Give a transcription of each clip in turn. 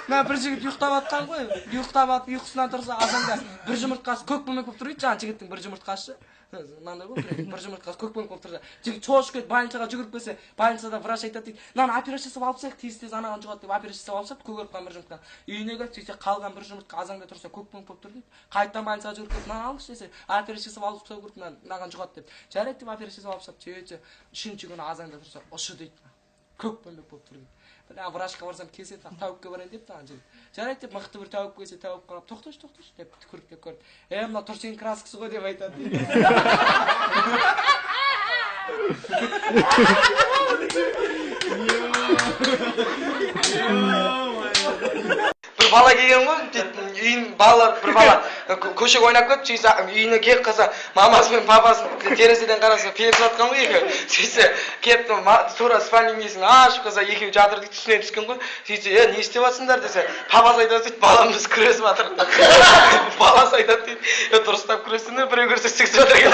Мен бір жігіт ұйықтап атқан ғой. Ұйықтап атып ұйқысынан тұрса, азанда бір жұмыртқасы көк көмек болып тұр дейді. Жаңа жігіттің бір жұмыртқасы. Мынандай ғой, бір жұмыртқасы көк көмек болып тұрса. Жігіт шошып кетіп больницаға жүгіріп келсе, больницада врач айтады дейді. Мынаны операция жасап алып тастайық, тез-тез анаған жұғады деп операция жасап алып көгеріп қалған бір жұмыртқа. Үйіне келіп сөйтсе қалған бір жұмыртқа азанда тұрса көк көмек болып тұр дейді. Қайтадан больницаға жүгіріп келіп, мынаны алыңызшы десе, операция жасап алып тастау керек, мынаған жұғады деп. Жарайды деп операция жасап алып тастап, сөйтсе, үшінші күні азанда тұрса, ұшы дейді. Көк көмек болып тұр дейді. Бірақ врачқа барсам кеседі, тәуіпке барайын депті ана жігіт. Жарайды деп мықты бір тәуіп келсе, тәуіп қарап, тоқташы деп түкіріп деп көрді. Мына Тұрсен краскасы ғой деп айтады. Bir bala kelген ғой, үйін балалар бір бала көшеге ойнап кетіп, сөйтсе үйіне келіп қалса, мамасы мен папасы терезеден қараса, пересіп жатқан ғой екеуі. Сөйтсе келіп тура спальник несін ашып қалса, екеуі жатыр дейді, үстінен түскен ғой. Сөйтсе, не істеп жатсыңдар десе, папасы айтады дейді, баламыз күресіп жатыр. Баласы айтады дейді, дұрыстап күресіңдер, біреу көрсе сексіп жатыр екен.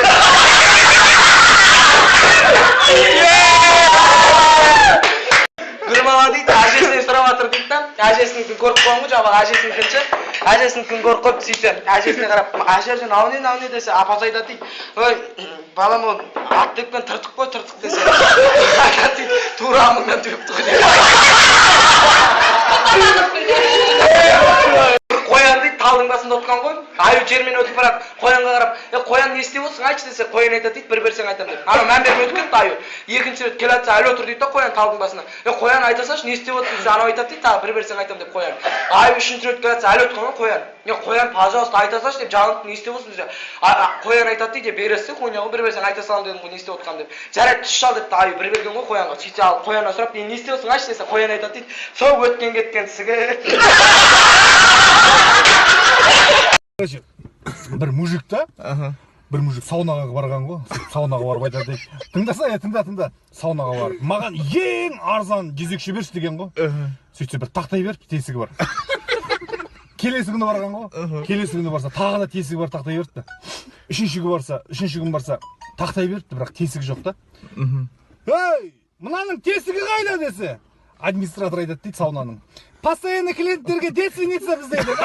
Bir bala deydi, әжесінен сұрап жатыр дейді да, әжесінікін көріп қойған ғой, жаңағы әжесінікінші, әжесінікін көріп қойып сөйтсе, әжесіне қарап, әже науне десе, апасы айтады дейді, ой, балам ол ат тепкен тыртық қой, тыртық десе, айтады дейді, тура амыңнан тепті ғой дейді. Қоян дейді, талдың басында отқан ғой, аю жермен өтіп барады, қоянға қарап, қоян не істеп отырсың, айтшы десе, қоян айтады дейді, бір берсең айтам деп. Ана мән беріп өтіп кетті аю. Екінші рет келе жатса, әлі отыр дейді да қоян талдың басына. Қоян айтасашы, не істеп отырсың десе, анау айтады дейді, тағы бір берсең айтам деп қоян. Аю үшінші рет келе жатса, әлі отқан ғой қоян. Қоян, пожалуйста, айтасашы деп, жалынып, не істеп отырсың десе, қоян айтады дейді, бересің қойнауға бір берсең айта салам дедім ғой, не істеп отқан деп. Жарайды, түс шал депті, аю бір берген ғой қоянға. Сөйтсе ал қоянға сұрап, не істеп отырсың айтшы десе, қоян айтады дейді, сол өткен кеткен сізге. Bir mujik da, bir mujik saunaga bargan go, saunaga barib aytadi deydi. Tыңдаса, тыңда, saunaga барып. Маған ең арзан жезөкше берші деген го. Сөйтсе бір тақтай беріп, тесігі бар. Келесі күні барған го. Келесі күні барса, тағы да тесігі бар, тақтай берді. Үшінші күн барса, тақтай берді, бірақ тесігі жоқ та. Ей, мынаның тесігі қайда десе? Администратор айтады дейді саунаның. Постоянный клиенттерге детсвеница бізде дейді.